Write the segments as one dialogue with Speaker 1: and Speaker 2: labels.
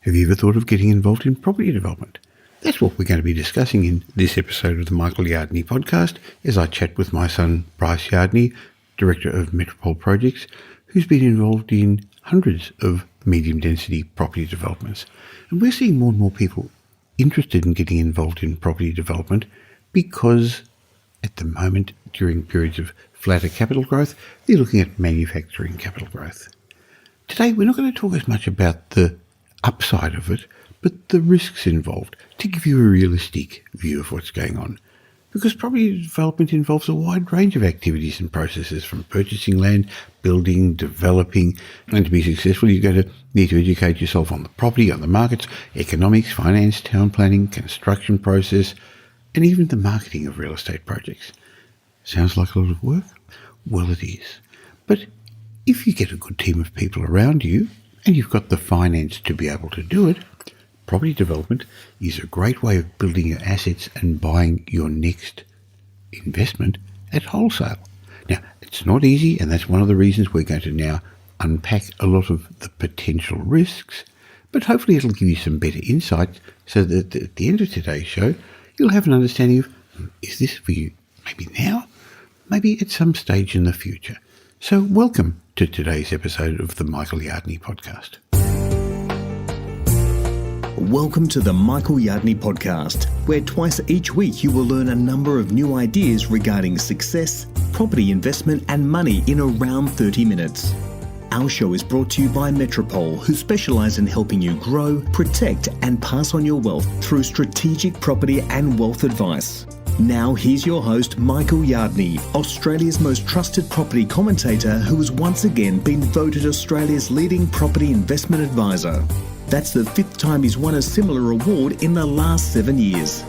Speaker 1: Have you ever thought of getting involved in property development? That's what we're going to be discussing in this episode of the Michael Yardney podcast as I chat with my son, Bryce Yardney, Director of Metropole Projects, who's been involved in hundreds of medium-density property developments. And we're seeing more and more people interested in getting involved in property development because at the moment, during periods of flatter capital growth, they're looking at manufacturing capital growth. Today, we're not going to talk as much about the upside of it, but the risks involved, to give you a realistic view of what's going on. Because property development involves a wide range of activities and processes, from purchasing land, building, developing, and to be successful, you're going to need to educate yourself on the property, on the markets, economics, finance, town planning, construction process, and even the marketing of real estate projects. Sounds like a lot of work? Well, it is. But if you get a good team of people around you, and you've got the finance to be able to do it, property development is a great way of building your assets and buying your next investment at wholesale. Now, it's not easy, and that's one of the reasons we're going to now unpack a lot of the potential risks, but hopefully it'll give you some better insights so that at the end of today's show, you'll have an understanding of, is this for you maybe now, maybe at some stage in the future. So welcome to today's episode of the Michael Yardney podcast.
Speaker 2: Welcome to the Michael Yardney podcast, where twice each week you will learn a number of new ideas regarding success, property investment and money in around 30 minutes. Our show is brought to you by Metropole, who specialise in helping you grow, protect and pass on your wealth through strategic property and wealth advice. Now here's your host, Michael Yardney, Australia's most trusted property commentator, who has once again been voted Australia's leading property investment advisor. That's the fifth time he's won a similar award in the last 7 years.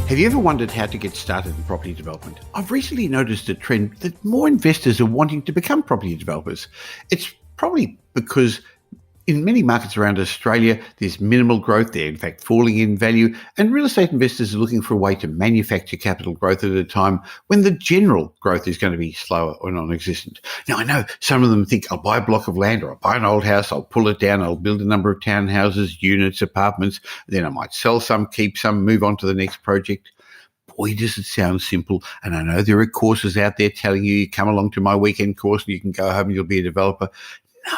Speaker 1: Have you ever wondered how to get started in property development? I've recently noticed a trend that more investors are wanting to become property developers. It's probably because in many markets around Australia, there's minimal growth. They're in fact falling in value, and real estate investors are looking for a way to manufacture capital growth at a time when the general growth is going to be slower or non-existent. Now, I know some of them think, I'll buy a block of land or I'll buy an old house, I'll pull it down, I'll build a number of townhouses, units, apartments, then I might sell some, keep some, move on to the next project. Boy, does it sound simple. And I know there are courses out there telling you come along to my weekend course and you can go home and you'll be a developer.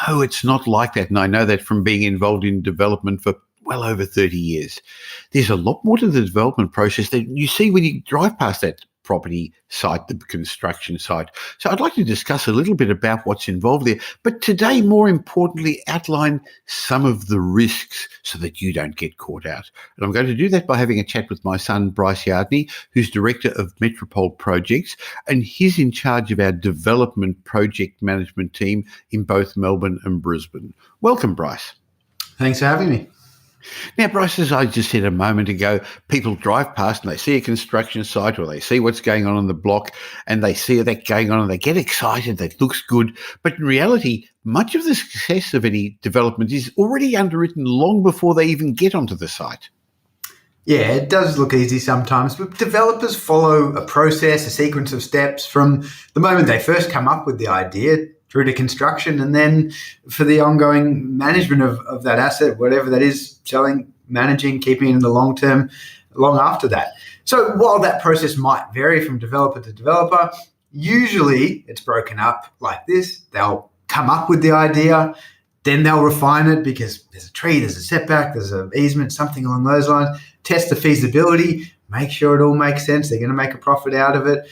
Speaker 1: No, it's not like that. And I know that from being involved in development for well over 30 years. There's a lot more to the development process that you see when you drive past that property site, the construction site. So I'd like to discuss a little bit about what's involved there, but today, more importantly, outline some of the risks so that you don't get caught out. And I'm going to do that by having a chat with my son, Bryce Yardney, who's Director of Metropole Projects, and he's in charge of our development project management team in both Melbourne and Brisbane. Welcome, Bryce.
Speaker 3: Thanks for having me.
Speaker 1: Now, Bryce, as I just said a moment ago, people drive past and they see a construction site or they see what's going on the block and they see that going on and they get excited, that looks good. But in reality, much of the success of any development is already underwritten long before they even get onto the site.
Speaker 3: Yeah, it does look easy sometimes, but developers follow a process, a sequence of steps from the moment they first come up with the idea through to construction, and then for the ongoing management of that asset, whatever that is, selling, managing, keeping it in the long term, long after that. So while that process might vary from developer to developer, usually it's broken up like this. They'll come up with the idea, then they'll refine it because there's a tree, there's a setback, there's an easement, something along those lines, test the feasibility, make sure it all makes sense, they're going to make a profit out of it,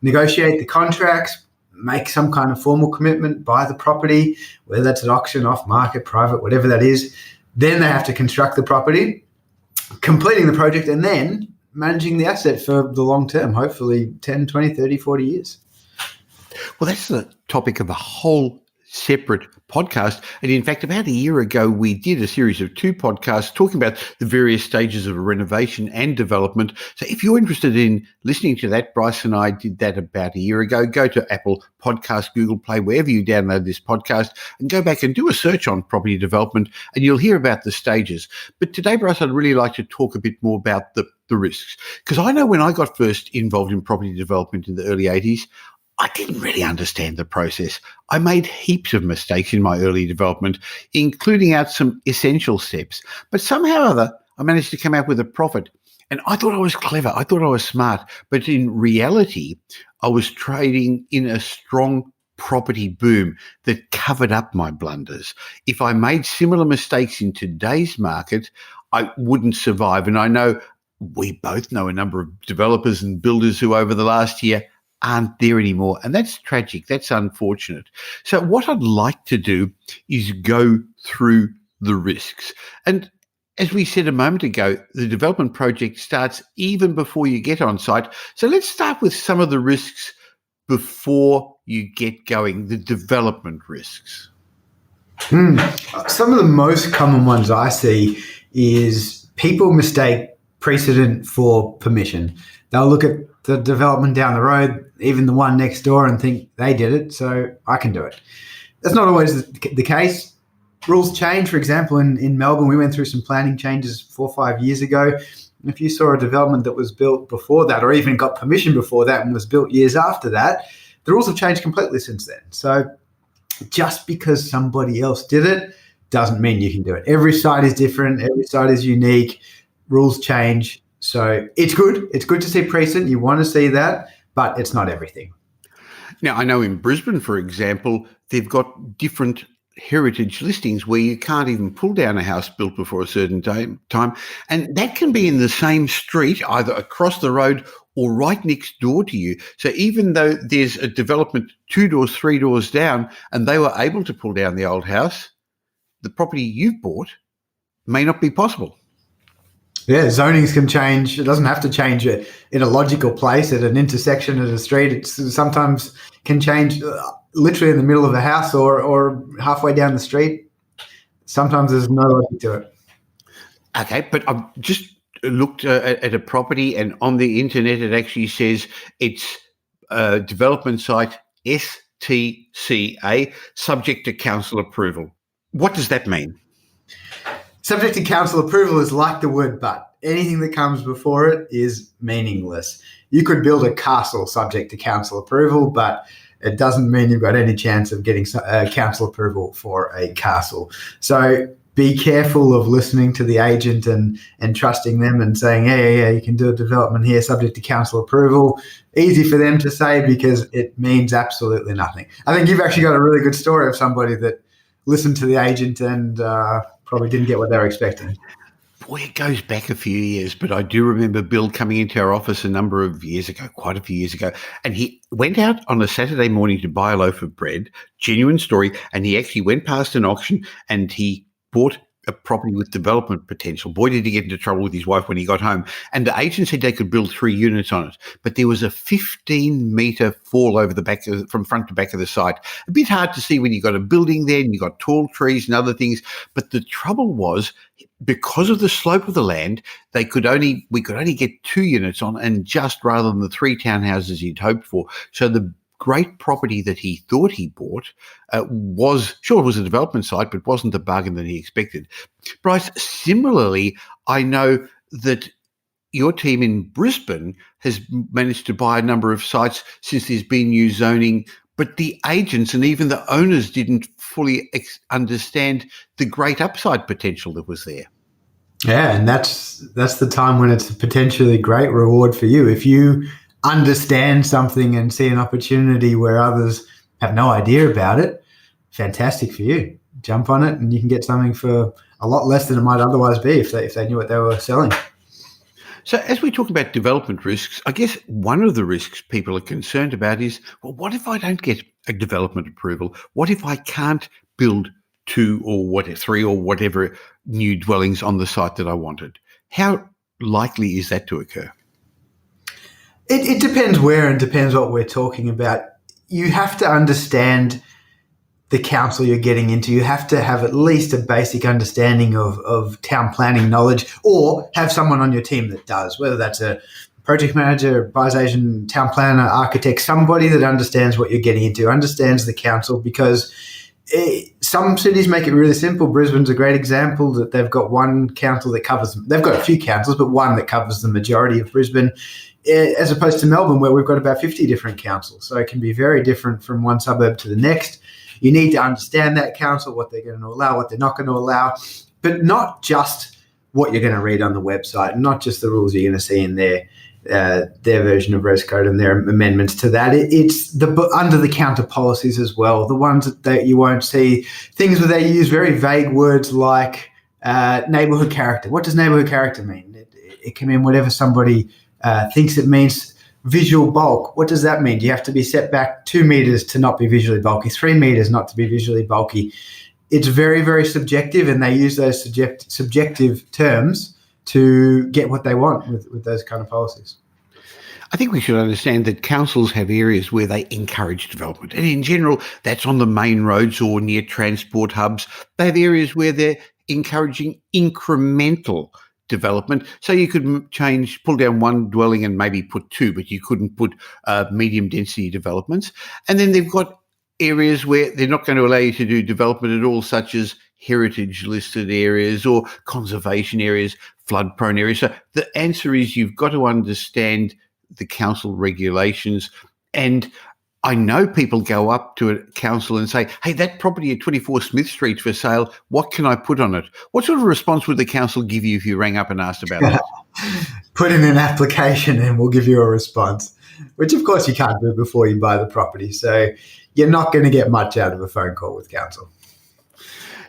Speaker 3: negotiate the contracts, make some kind of formal commitment, buy the property, whether that's an auction, off market, private, whatever that is. Then they have to construct the property, completing the project, and then managing the asset for the long term, hopefully 10, 20, 30, 40 years.
Speaker 1: Well, that's the topic of a whole separate podcast. And in fact, about a year ago, we did a series of 2 podcasts talking about the various stages of renovation and development. So if you're interested in listening to that, Bryce and I did that about a year ago. Go to Apple Podcasts, Google Play, wherever you download this podcast, and go back and do a search on property development, and you'll hear about the stages. But today, Bryce, I'd really like to talk a bit more about the risks. Because I know when I got first involved in property development in the early 80s, I didn't really understand the process. I made heaps of mistakes in my early development, including out some essential steps. But somehow or other, I managed to come out with a profit. And I thought I was clever. I thought I was smart. But in reality, I was trading in a strong property boom that covered up my blunders. If I made similar mistakes in today's market, I wouldn't survive. And I know we both know a number of developers and builders who over the last year aren't there anymore. And that's tragic. That's unfortunate. So what I'd like to do is go through the risks. And as we said a moment ago, the development project starts even before you get on site. So let's start with some of the risks before you get going, the development risks.
Speaker 3: Some of the most common ones I see is people mistake precedent for permission. They'll look at the development down the road, even the one next door, and think they did it, so I can do it. That's not always the case. Rules change. For example, in Melbourne, we went through some planning changes 4 or 5 years ago. If you saw a development that was built before that, or even got permission before that and was built years after that, the rules have changed completely since then. So just because somebody else did it doesn't mean you can do it. Every site is different. Every site is unique. Rules change. So it's good. It's good to see precedent. You want to see that, but it's not everything.
Speaker 1: Now, I know in Brisbane, for example, they've got different heritage listings where you can't even pull down a house built before a certain time. And that can be in the same street, either across the road or right next door to you. So even though there's a development 2 doors, 3 doors down, and they were able to pull down the old house, the property you've bought may not be possible.
Speaker 3: Yeah, zonings can change. It doesn't have to change it in a logical place at an intersection at a street. It sometimes can change literally in the middle of the house or halfway down the street. Sometimes there's no logic to it.
Speaker 1: Okay, but I've just looked at a property, and on the internet it actually says it's a development site STCA, subject to council approval. What does that mean?
Speaker 3: Subject to council approval is like the word but. Anything that comes before it is meaningless. You could build a castle subject to council approval, but it doesn't mean you've got any chance of getting council approval for a castle. So be careful of listening to the agent and trusting them and saying, yeah, you can do a development here subject to council approval. Easy for them to say because it means absolutely nothing. I think you've actually got a really good story of somebody that listened to the agent and probably didn't get what they were expecting.
Speaker 1: Boy, it goes back a few years, but I do remember Bill coming into our office a number of years ago, quite a few years ago, and he went out on a Saturday morning to buy a loaf of bread, genuine story, and he actually went past an auction and he bought a property with development potential. Boy, did he get into trouble with his wife when he got home. And the agent said they could build 3 units on it, but there was a 15-metre fall over the back from front to back of the site. A bit hard to see when you've got a building there and you've got tall trees and other things. But the trouble was, because of the slope of the land, we could only get 2 units on, and just rather than the 3 townhouses he'd hoped for. So the great property that he thought he bought it was a development site, but wasn't the bargain that he expected. Bryce, similarly, I know that your team in Brisbane has managed to buy a number of sites since there's been new zoning, but the agents and even the owners didn't fully understand the great upside potential that was there.
Speaker 3: Yeah, and that's the time when it's a potentially great reward for you. If you understand something and see an opportunity where others have no idea about it, fantastic for you. Jump on it and you can get something for a lot less than it might otherwise be if they knew what they were selling.
Speaker 1: So as we talk about development risks, I guess one of the risks people are concerned about is, well, what if I don't get a development approval? What if I can't build 2 or 3 or whatever new dwellings on the site that I wanted? How likely is that to occur?
Speaker 3: It depends where and depends what we're talking about. You have to understand the council you're getting into. You have to have at least a basic understanding of town planning knowledge, or have someone on your team that does, whether that's a project manager, buyer's agent, town planner, architect, somebody that understands what you're getting into, understands the council, because Some cities make it really simple. Brisbane's a great example that they've got one council that covers them. They've got a few councils, but one that covers the majority of Brisbane, as opposed to Melbourne, where we've got about 50 different councils. So it can be very different from one suburb to the next. You need to understand that council, what they're going to allow, what they're not going to allow, but not just what you're going to read on the website, not just the rules you're going to see in their version of Res Code and their amendments to that. It's the under the counter policies as well, the ones that you won't see, things where they use very vague words like neighbourhood character. What does neighbourhood character mean? It can mean whatever somebody thinks it means. Visual bulk, what does that mean? Do you have to be set back 2 meters to not be visually bulky, 3 meters not to be visually bulky? It's very, very subjective, and they use those subjective terms to get what they want with those kind of policies.
Speaker 1: I think we should understand that councils have areas where they encourage development. And in general, that's on the main roads or near transport hubs. They have areas where they're encouraging incremental development. So you could pull down one dwelling and maybe put two, but you couldn't put medium density developments. And then they've got areas where they're not going to allow you to do development at all, such as heritage listed areas or conservation areas, flood prone areas. So the answer is you've got to understand the council regulations. And I know people go up to a council and say, hey, that property at 24 Smith Street's for sale. What can I put on it? What sort of response would the council give you if you rang up and asked about that?
Speaker 3: Put in an application and we'll give you a response, which of course you can't do before you buy the property. So you're not going to get much out of a phone call with council.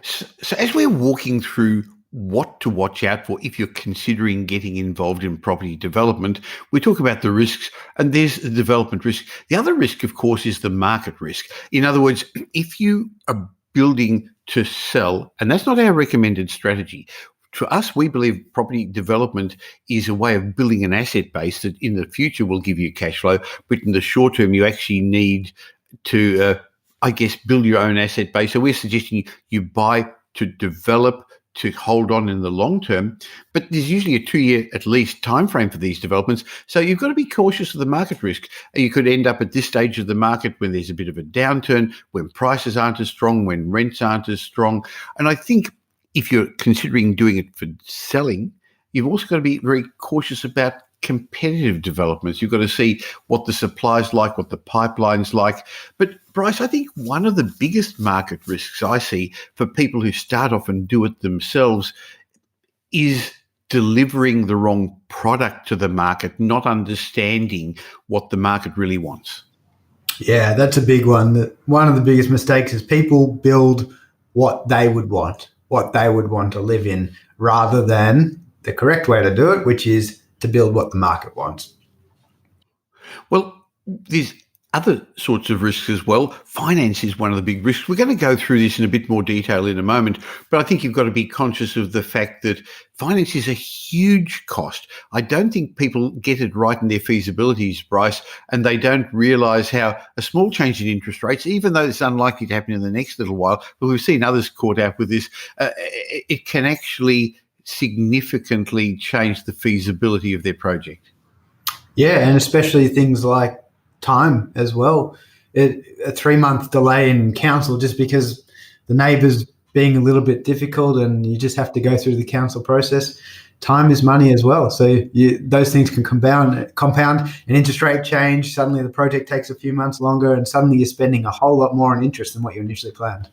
Speaker 1: So as we're walking through what to watch out for if you're considering getting involved in property development, we talk about the risks, and there's the development risk. The other risk, of course, is the market risk. In other words, if you are building to sell, and that's not our recommended strategy. To us, we believe property development is a way of building an asset base that in the future will give you cash flow, but in the short term, you actually need to, build your own asset base. So we're suggesting you buy to develop, to hold on in the long term, but there's usually a 2-year at least time frame for these developments. So you've got to be cautious of the market risk. You could end up at this stage of the market when there's a bit of a downturn, when prices aren't as strong, when rents aren't as strong. And I think if you're considering doing it for selling, you've also got to be very cautious about competitive developments. You've got to see what the supply's like, what the pipeline's like. But Bryce, I think one of the biggest market risks I see for people who start off and do it themselves is delivering the wrong product to the market, not understanding what the market really wants.
Speaker 3: Yeah, that's a big one. One of the biggest mistakes is people build what they would want to live in, rather than the correct way to do it, which is to build what the market wants.
Speaker 1: Well, there's other sorts of risks as well. Finance is one of the big risks. We're going to go through this in a bit more detail in a moment, but I think you've got to be conscious of the fact that finance is a huge cost. I don't think people get it right in their feasibilities, Bryce, and they don't realise how a small change in interest rates, even though it's unlikely to happen in the next little while, but we've seen others caught out with this, it can actually significantly change the feasibility of their project.
Speaker 3: Yeah, and especially things like time as well. A 3-month delay in council just because the neighbour's being a little bit difficult and you just have to go through the council process. Time is money as well. So those things can compound. An interest rate change, suddenly the project takes a few months longer and suddenly you're spending a whole lot more on interest than what you initially planned.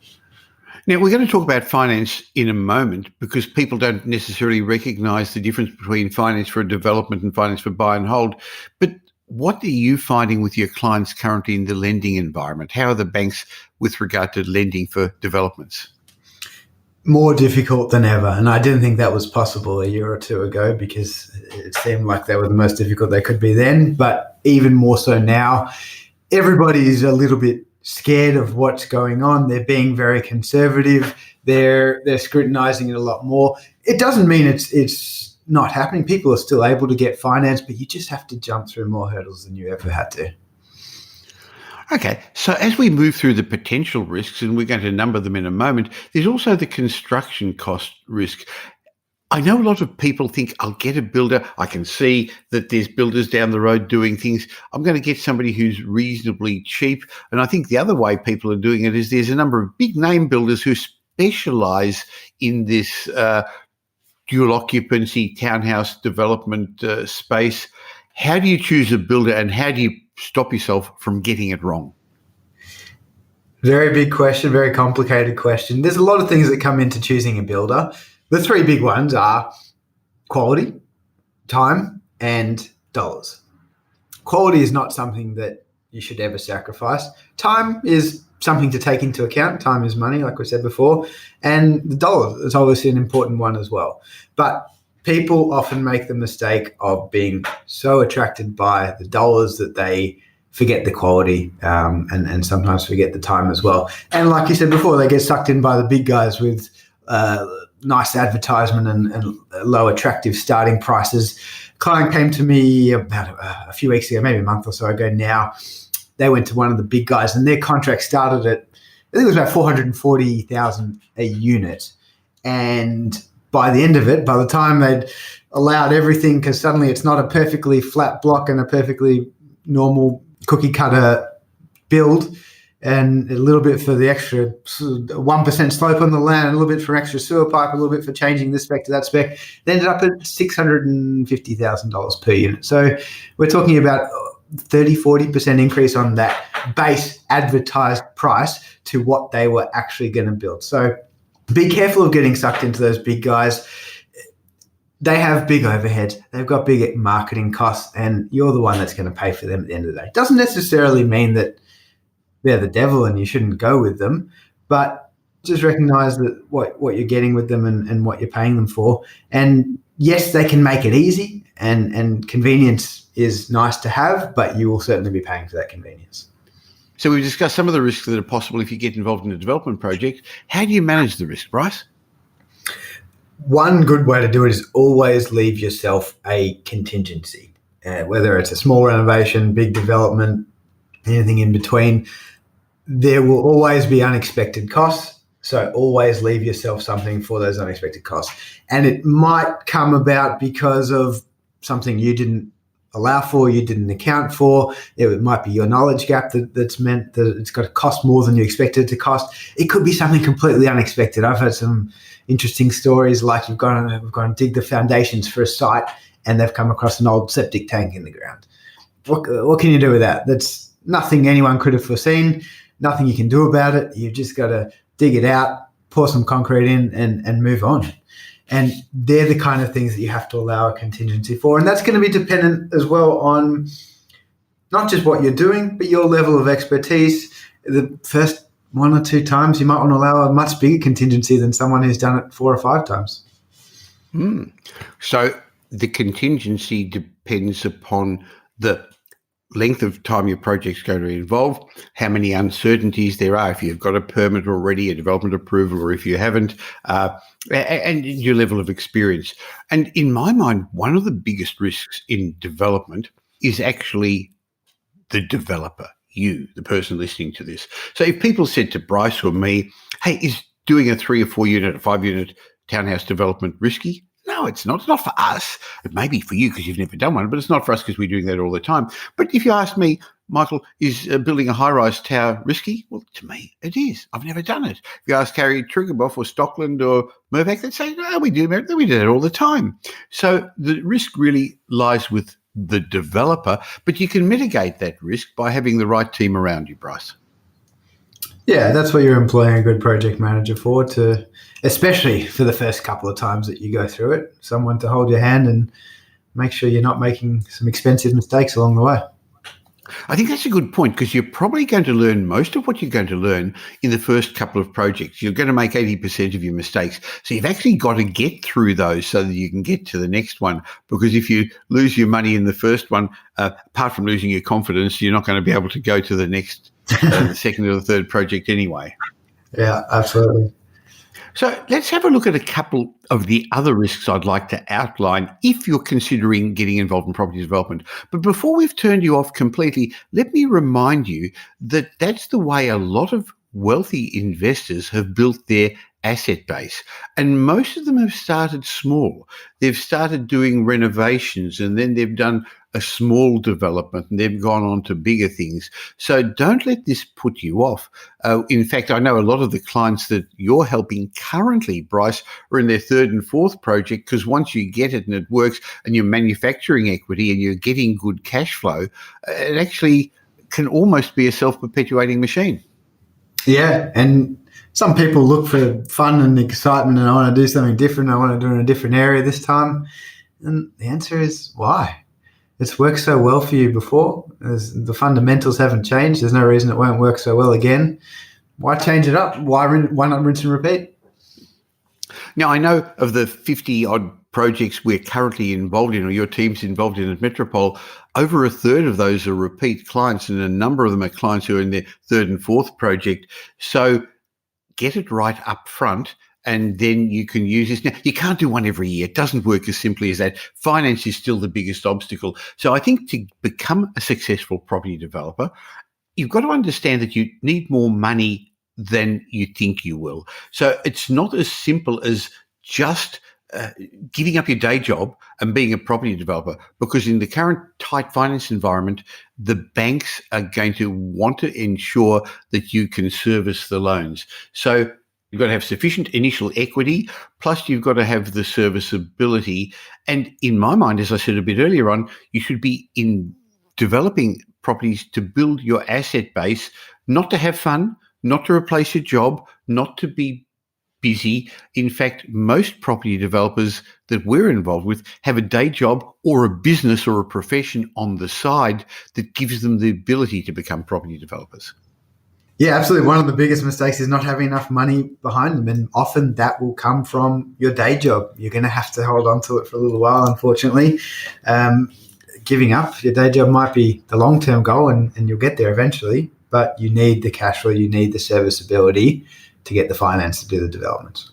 Speaker 1: Now, we're going to talk about finance in a moment because people don't necessarily recognise the difference between finance for development and finance for buy and hold. But what are you finding with your clients currently in the lending environment? How are the banks with regard to lending for developments?
Speaker 3: More difficult than ever. And I didn't think that was possible a year or two ago because it seemed like they were the most difficult they could be then. But even more so now, everybody's a little bit scared of what's going on. They're being very conservative. They're scrutinizing it a lot more. It doesn't mean it's not happening. People are still able to get finance, but you just have to jump through more hurdles than you ever had to.
Speaker 1: Okay, so as we move through the potential risks, and we're going to number them in a moment, there's also the construction cost risk. I know a lot of people think I'll get a builder. I can see that there's builders down the road doing things. I'm going to get somebody who's reasonably cheap. And I think the other way people are doing it is there's a number of big name builders who specialize in this dual occupancy townhouse development space. How do you choose a builder and how do you stop yourself from getting it wrong?
Speaker 3: Very big question, very complicated question. There's a lot of things that come into choosing a builder. The three big ones are quality, time, and dollars. Quality is not something that you should ever sacrifice. Time is something to take into account. Time is money, like we said before. And the dollar is obviously an important one as well. But people often make the mistake of being so attracted by the dollars that they forget the quality and sometimes forget the time as well. And like you said before, they get sucked in by the big guys with nice advertisement and low attractive starting prices. A client came to me about a few weeks ago, maybe a month or so ago now. They went to one of the big guys and their contract started at, I think it was about $440,000 a unit. And by the end of it, by the time they'd allowed everything, because suddenly it's not a perfectly flat block and a perfectly normal cookie cutter build, and a little bit for the extra 1% slope on the land, a little bit for extra sewer pipe, a little bit for changing this spec to that spec. They ended up at $650,000 per unit. So we're talking about 30-40% increase on that base advertised price to what they were actually going to build. So be careful of getting sucked into those big guys. They have big overheads. They've got big marketing costs, and you're the one that's going to pay for them at the end of the day. It doesn't necessarily mean that they're the devil and you shouldn't go with them, but just recognize that what you're getting with them and what you're paying them for. And yes, they can make it easy, and convenience is nice to have, but you will certainly be paying for that convenience.
Speaker 1: So we've discussed some of the risks that are possible if you get involved in a development project. How do you manage the risk, Bryce?
Speaker 3: One good way to do it is always leave yourself a contingency, whether it's a small renovation, big development, anything in between. There will always be unexpected costs, so always leave yourself something for those unexpected costs. And it might come about because of something you didn't allow for, you didn't account for. It might be your knowledge gap that's meant that it's got to cost more than you expected it to cost. It could be something completely unexpected. I've heard some interesting stories like we've gone and dig the foundations for a site and they've come across an old septic tank in the ground. What can you do with that? That's nothing anyone could have foreseen, nothing you can do about it. You've just got to dig it out, pour some concrete in and move on. And they're the kind of things that you have to allow a contingency for. And that's going to be dependent as well on not just what you're doing, but your level of expertise. The first one or two times, you might want to allow a much bigger contingency than someone who's done it 4 or 5 times.
Speaker 1: So the contingency depends upon the length of time your project's going to involve, how many uncertainties there are, if you've got a permit already, a development approval, or if you haven't, and your level of experience. And in my mind, one of the biggest risks in development is actually the developer, you, the person listening to this. So if people said to Bryce or me, hey, is doing a 3 or 4 unit, 5 unit townhouse development risky? No, it's not. It's not for us. It may be for you because you've never done one, but it's not for us because we're doing that all the time. But if you ask me, Michael, is building a high-rise tower risky? Well, to me, it is. I've never done it. If you ask Harry Triggerboff or Stockland or Mervac, they'd say, no, we do it all the time. So the risk really lies with the developer, but you can mitigate that risk by having the right team around you, Bryce.
Speaker 3: Yeah, that's what you're employing a good project manager for, to, especially for the first couple of times that you go through it, someone to hold your hand and make sure you're not making some expensive mistakes along the way.
Speaker 1: I think that's a good point because you're probably going to learn most of what you're going to learn in the first couple of projects. You're going to make 80% of your mistakes. So you've actually got to get through those so that you can get to the next one, because if you lose your money in the first one, apart from losing your confidence, you're not going to be able to go to the next, the second or the third project anyway.
Speaker 3: Yeah, absolutely.
Speaker 1: So let's have a look at a couple of the other risks I'd like to outline if you're considering getting involved in property development. But before we've turned you off completely, let me remind you that that's the way a lot of wealthy investors have built their asset base. And most of them have started small. They've started doing renovations, and then they've done a small development, and they've gone on to bigger things. So don't let this put you off. In fact, I know a lot of the clients that you're helping currently, Bryce, are in their third and fourth project, because once you get it and it works and you're manufacturing equity and you're getting good cash flow, it actually can almost be a self-perpetuating machine.
Speaker 3: Yeah, and some people look for fun and excitement, and I want to do something different. I want to do it in a different area this time. And the answer is why? It's worked so well for you before. The fundamentals haven't changed. There's no reason it won't work so well again. Why change it up? Why not rinse and repeat?
Speaker 1: Now, I know of the 50-odd projects we're currently involved in, or your team's involved in at Metropole, over a third of those are repeat clients, and a number of them are clients who are in their third and fourth project. So get it right up front, and then you can use this. Now, you can't do one every year. It doesn't work as simply as that. Finance is still the biggest obstacle. So I think to become a successful property developer, you've got to understand that you need more money than you think you will. So it's not as simple as just giving up your day job and being a property developer, because in the current tight finance environment, the banks are going to want to ensure that you can service the loans. So you've got to have sufficient initial equity, plus you've got to have the serviceability. And in my mind, as I said a bit earlier on, you should be in developing properties to build your asset base, not to have fun, not to replace your job, not to be busy. In fact, most property developers that we're involved with have a day job or a business or a profession on the side that gives them the ability to become property developers.
Speaker 3: Yeah, absolutely. One of the biggest mistakes is not having enough money behind them. And often that will come from your day job. You're going to have to hold on to it for a little while, unfortunately. Giving up your day job might be the long-term goal, and you'll get there eventually, but you need the cash flow, you need the serviceability to get the finance to do the developments.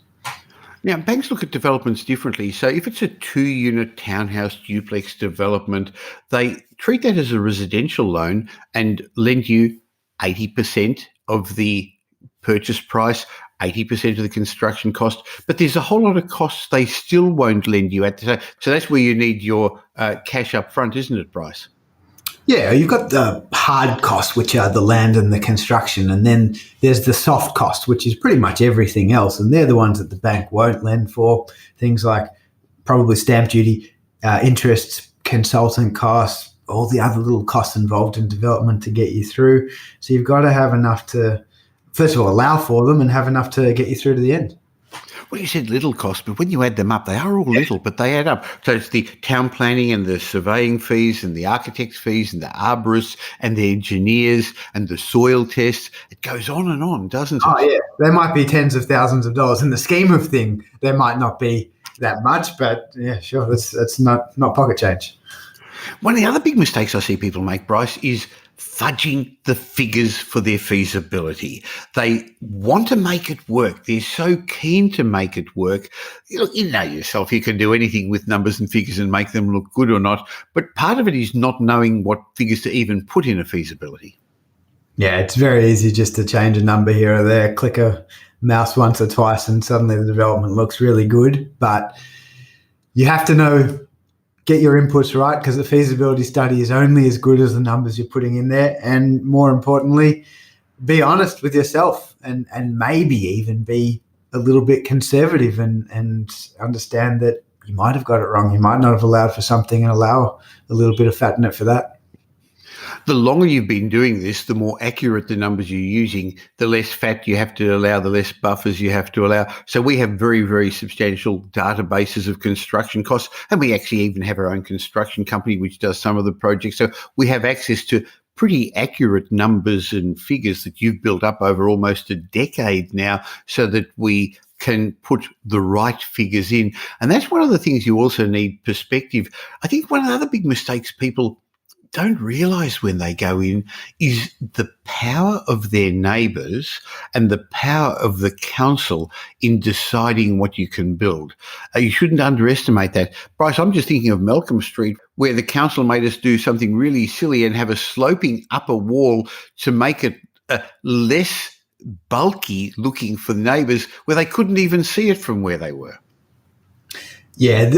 Speaker 1: Now, banks look at developments differently. So if it's a 2-unit townhouse duplex development, they treat that as a residential loan and lend you 80% of the purchase price, 80% of the construction cost, but there's a whole lot of costs they still won't lend you at. So that's where you need your cash up front, isn't it, Bryce?
Speaker 3: Yeah, you've got the hard costs, which are the land and the construction, and then there's the soft cost, which is pretty much everything else, and they're the ones that the bank won't lend for. Things like probably stamp duty, interests, consultant costs, all the other little costs involved in development to get you through. So you've got to have enough to, first of all, allow for them and have enough to get you through to the end.
Speaker 1: Well, you said little costs, but when you add them up, they are all little, but they add up. So it's the town planning and the surveying fees and the architect's fees and the arborists and the engineers and the soil tests. It goes on, doesn't it?
Speaker 3: Oh, yeah. There might be tens of thousands of dollars. In the scheme of things, there might not be that much, but yeah, sure, it's not pocket change.
Speaker 1: One of the other big mistakes I see people make, Bryce, is fudging the figures for their feasibility. They want to make it work. They're so keen to make it work. Look, you know yourself, you can do anything with numbers and figures and make them look good or not. But part of it is not knowing what figures to even put in a feasibility.
Speaker 3: Yeah, it's very easy just to change a number here or there, click a mouse once or twice, and suddenly the development looks really good. But you have to know, get your inputs right, because the feasibility study is only as good as the numbers you're putting in there. And more importantly, be honest with yourself and maybe even be a little bit conservative and understand that you might have got it wrong. You might not have allowed for something and allow a little bit of fat in it for that.
Speaker 1: The longer you've been doing this, the more accurate the numbers you're using, the less fat you have to allow, the less buffers you have to allow. So we have very, very substantial databases of construction costs, and we actually even have our own construction company which does some of the projects. So we have access to pretty accurate numbers and figures that you've built up over almost a decade now, so that we can put the right figures in. And that's one of the things you also need perspective. I think one of the other big mistakes people don't realise when they go in is the power of their neighbours and the power of the council in deciding what you can build. You shouldn't underestimate that. Bryce, I'm just thinking of Malcolm Street, where the council made us do something really silly and have a sloping upper wall to make it less bulky looking for neighbours where they couldn't even see it from where they were.
Speaker 3: Yeah,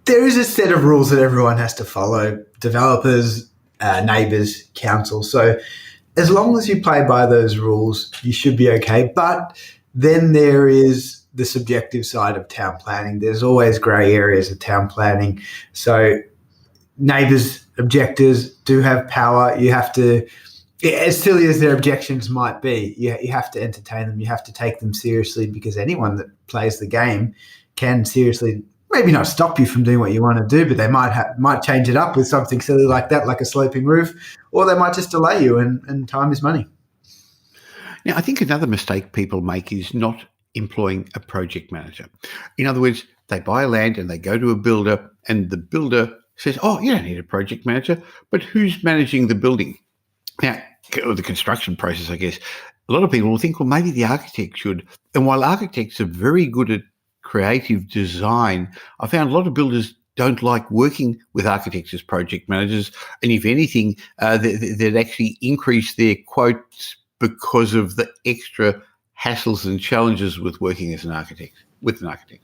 Speaker 3: there is a set of rules that everyone has to follow: developers, neighbours, council. So as long as you play by those rules, you should be okay. But then there is the subjective side of town planning. There's always grey areas of town planning. So neighbours, objectors do have power. You have to, as silly as their objections might be, you have to entertain them. You have to take them seriously, because anyone that plays the game can seriously, maybe not stop you from doing what you want to do, but they might change it up with something silly like that, like a sloping roof, or they might just delay you, and time is money.
Speaker 1: Now, I think another mistake people make is not employing a project manager. In other words, they buy a land and they go to a builder, and the builder says, oh, you don't need a project manager, but who's managing the building? Now, or the construction process, I guess. A lot of people will think, well, maybe the architect should. And while architects are very good at creative design, I found a lot of builders don't like working with architects as project managers. And if anything, they'd actually increase their quotes because of the extra hassles and challenges with working as an architect, with an architect.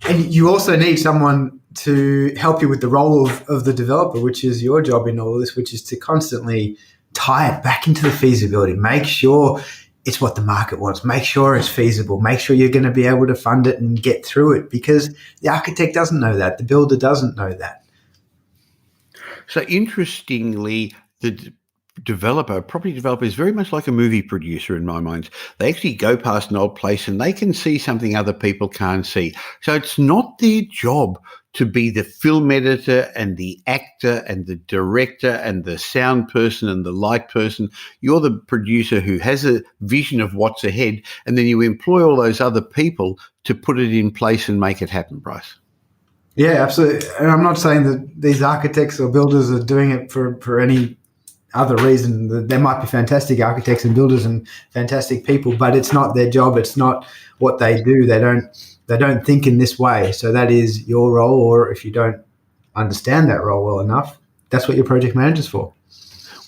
Speaker 3: And you also need someone to help you with the role of the developer, which is your job in all of this, which is to constantly tie it back into the feasibility. Make sure it's what the market wants. Make sure it's feasible. Make sure you're going to be able to fund it and get through it, because the architect doesn't know that. The builder doesn't know that.
Speaker 1: So interestingly, the property developer is very much like a movie producer in my mind. They actually go past an old place and they can see something other people can't see. So it's not their job to be the film editor and the actor and the director and the sound person and the light person. You're the producer who has a vision of what's ahead, and then you employ all those other people to put it in place and make it happen, Bryce.
Speaker 3: Yeah, absolutely. And I'm not saying that these architects or builders are doing it for any other reason. There might be fantastic architects and builders and fantastic people, but it's not their job. It's not what they do. They don't think in this way. So that is your role, or if you don't understand that role well enough, that's what your project manager's for.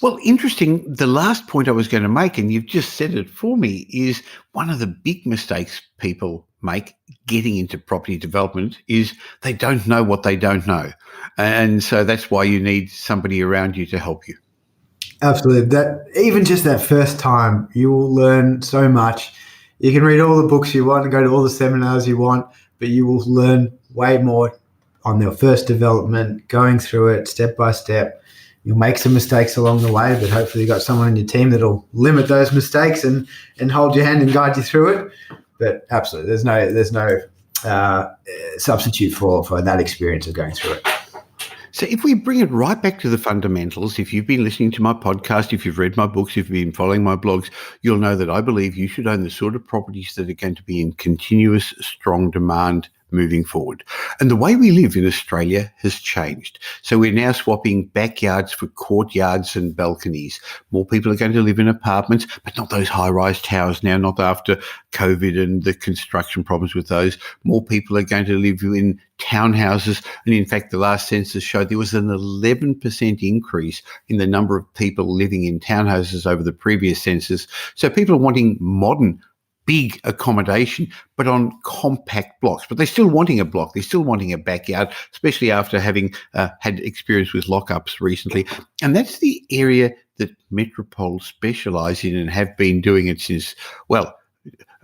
Speaker 1: Well, interesting. The last point I was going to make, and you've just said it for me, is one of the big mistakes people make getting into property development is they don't know what they don't know. And so that's why you need somebody around you to help you.
Speaker 3: Absolutely. That even just that first time, you will learn so much. You can read all the books you want and go to all the seminars you want, but you will learn way more on their first development, going through it step by step. You'll make some mistakes along the way, but hopefully you've got someone in your team that'll limit those mistakes and hold your hand and guide you through it. But absolutely, there's no substitute for that experience of going through it.
Speaker 1: So if we bring it right back to the fundamentals, if you've been listening to my podcast, if you've read my books, if you've been following my blogs, you'll know that I believe you should own the sort of properties that are going to be in continuous strong demand moving forward. And the way we live in Australia has changed. So we're now swapping backyards for courtyards and balconies. More people are going to live in apartments, but not those high-rise towers now, not after COVID and the construction problems with those. More people are going to live in townhouses. And in fact, the last census showed there was an 11% increase in the number of people living in townhouses over the previous census. So people are wanting modern, big accommodation, but on compact blocks. But they're still wanting a block. They're still wanting a backyard, especially after having had experience with lockups recently. And that's the area that Metropole specialise in and have been doing it since, well,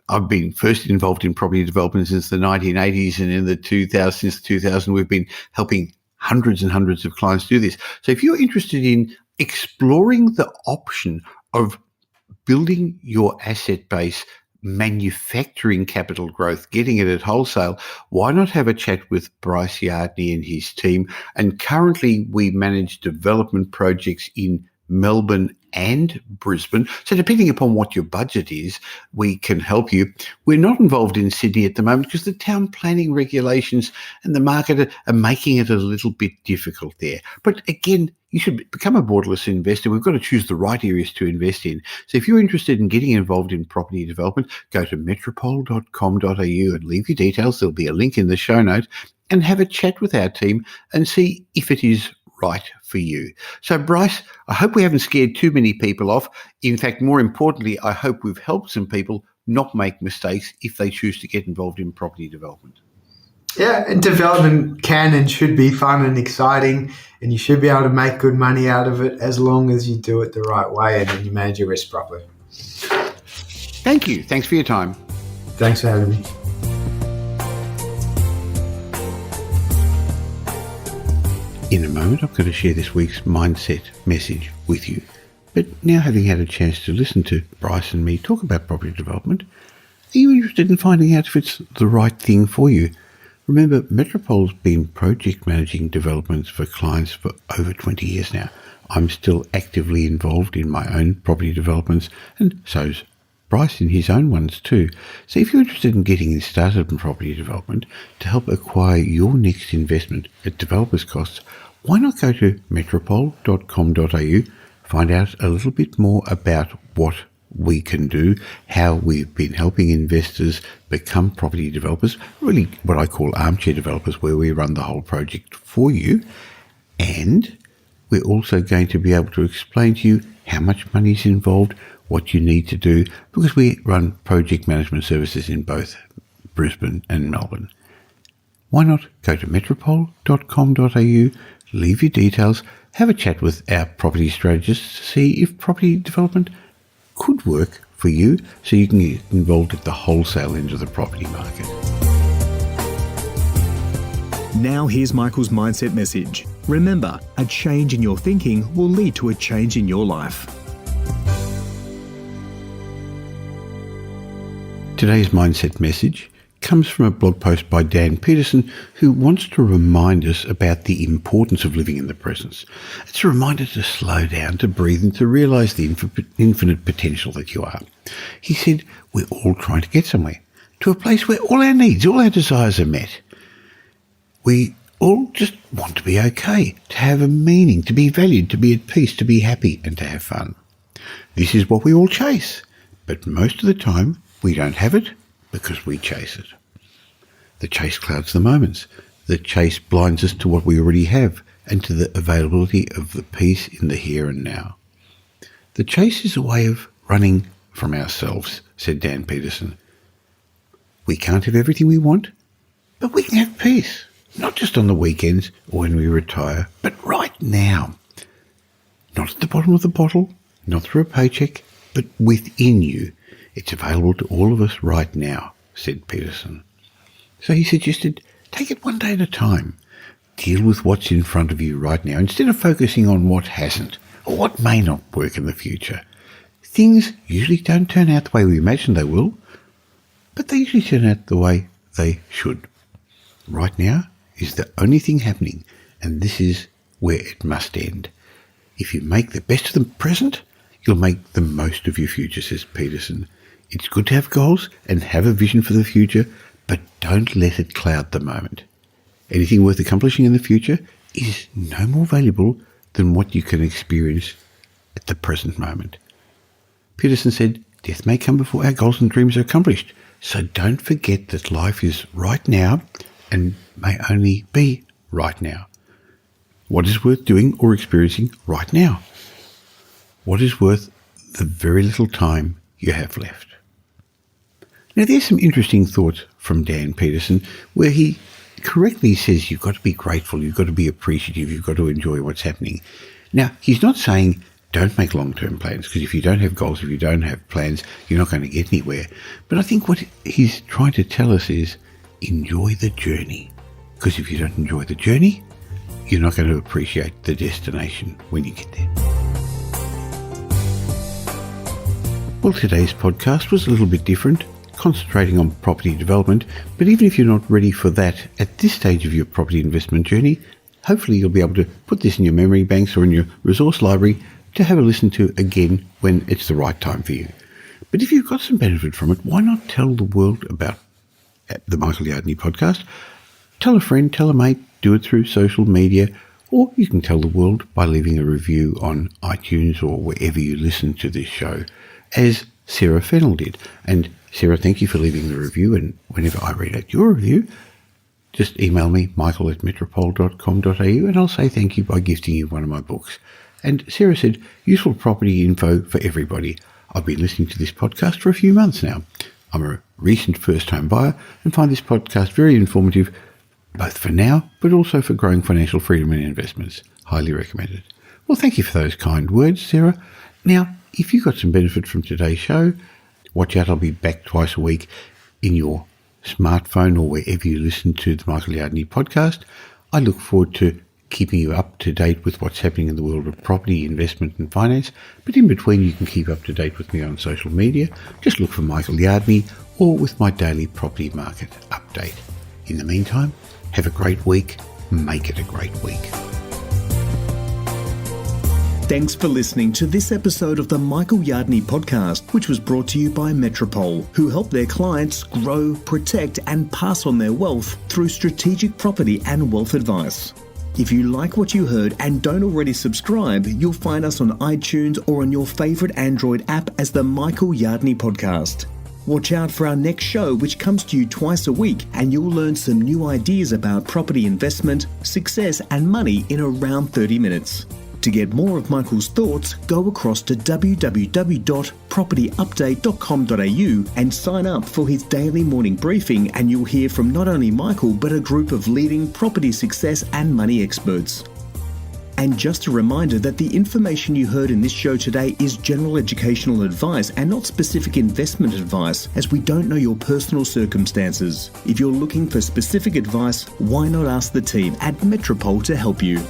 Speaker 1: I've been first involved in property development since the 1980s, and in the 2000 we've been helping hundreds and hundreds of clients do this. So if you're interested in exploring the option of building your asset base, manufacturing capital growth, getting it at wholesale, why not have a chat with Bryce Yardney and his team? And currently we manage development projects in Melbourne and Brisbane. So depending upon what your budget is, we can help you. We're not involved in Sydney at the moment because the town planning regulations and the market are making it a little bit difficult there. But again, you should become a borderless investor. We've got to choose the right areas to invest in. So if you're interested in getting involved in property development, go to metropole.com.au and leave your details. There'll be a link in the show note, and have a chat with our team and see if it is right for you. So, Bryce, I hope we haven't scared too many people off. In fact, more importantly, I hope we've helped some people not make mistakes if they choose to get involved in property development.
Speaker 3: Yeah, and development can and should be fun and exciting, and you should be able to make good money out of it as long as you do it the right way and then you manage your risk properly.
Speaker 1: Thank you. Thanks for your time.
Speaker 3: Thanks for having me.
Speaker 1: In a moment, I'm going to share this week's mindset message with you. But now, having had a chance to listen to Bryce and me talk about property development, are you interested in finding out if it's the right thing for you? Remember, Metropole's been project managing developments for clients for over 20 years now. I'm still actively involved in my own property developments, and so's Bryce in his own ones too. So if you're interested in getting started in property development to help acquire your next investment at developers' costs, why not go to metropole.com.au, find out a little bit more about what we can do, how we've been helping investors become property developers, really what I call armchair developers, where we run the whole project for you. And we're also going to be able to explain to you how much money is involved, what you need to do, because we run project management services in both Brisbane and Melbourne. Why not go to metropole.com.au, leave your details, have a chat with our property strategists to see if property development could work for you so you can get involved at the wholesale end of the property market.
Speaker 2: Now here's Michael's mindset message. Remember, a change in your thinking will lead to a change in your life.
Speaker 1: Today's mindset message comes from a blog post by Dan Peterson, who wants to remind us about the importance of living in the present. It's a reminder to slow down, to breathe, and to realise the infinite potential that you are. He said, we're all trying to get somewhere, to a place where all our needs, all our desires are met. We all just want to be okay, to have a meaning, to be valued, to be at peace, to be happy, and to have fun. This is what we all chase, but most of the time we don't have it because we chase it. The chase clouds the moments. The chase blinds us to what we already have and to the availability of the peace in the here and now. The chase is a way of running from ourselves, said Dan Peterson. We can't have everything we want, but we can have peace, not just on the weekends or when we retire, but right now. Not at the bottom of the bottle, not through a paycheck, but within you. It's available to all of us right now, said Peterson. So he suggested, take it one day at a time. Deal with what's in front of you right now instead of focusing on what hasn't or what may not work in the future. Things usually don't turn out the way we imagine they will, but they usually turn out the way they should. Right now is the only thing happening, and this is where it must end. If you make the best of the present, you'll make the most of your future, says Peterson. It's good to have goals and have a vision for the future, but don't let it cloud the moment. Anything worth accomplishing in the future is no more valuable than what you can experience at the present moment. Peterson said, death may come before our goals and dreams are accomplished, so don't forget that life is right now and may only be right now. What is worth doing or experiencing right now? What is worth the very little time you have left? Now, there's some interesting thoughts from Dan Peterson where he correctly says you've got to be grateful, you've got to be appreciative, you've got to enjoy what's happening. Now, he's not saying don't make long-term plans, because if you don't have goals, if you don't have plans, you're not going to get anywhere. But I think what he's trying to tell us is enjoy the journey, because if you don't enjoy the journey, you're not going to appreciate the destination when you get there. Well, today's podcast was a little bit different, concentrating on property development, but even if you're not ready for that at this stage of your property investment journey, hopefully you'll be able to put this in your memory banks or in your resource library to have a listen to again when it's the right time for you. But if you've got some benefit from it, why not tell the world about the Michael Yardney podcast? Tell a friend, tell a mate, do it through social media, or you can tell the world by leaving a review on iTunes or wherever you listen to this show, as Sarah Fennell did. And Sarah, thank you for leaving the review, and whenever I read out your review, just email me, michael@metropole.com.au, and I'll say thank you by gifting you one of my books. And Sarah said, useful property info for everybody. I've been listening to this podcast for a few months now. I'm a recent first-time buyer and find this podcast very informative, both for now, but also for growing financial freedom and investments. Highly recommended. Well, thank you for those kind words, Sarah. Now, if you got some benefit from today's show, watch out, I'll be back twice a week in your smartphone or wherever you listen to the Michael Yardney podcast. I look forward to keeping you up to date with what's happening in the world of property, investment and finance. But in between, you can keep up to date with me on social media. Just look for Michael Yardney or with my daily property market update. In the meantime, have a great week. Make it a great week.
Speaker 2: Thanks for listening to this episode of the Michael Yardney podcast, which was brought to you by Metropole, who help their clients grow, protect and pass on their wealth through strategic property and wealth advice. If you like what you heard and don't already subscribe, you'll find us on iTunes or on your favourite Android app as the Michael Yardney Podcast. Watch out for our next show, which comes to you twice a week, and you'll learn some new ideas about property investment, success and money in around 30 minutes. To get more of Michael's thoughts, go across to www.propertyupdate.com.au and sign up for his daily morning briefing, and you'll hear from not only Michael but a group of leading property success and money experts. And just a reminder that the information you heard in this show today is general educational advice and not specific investment advice, as we don't know your personal circumstances. If you're looking for specific advice, why not ask the team at Metropole to help you?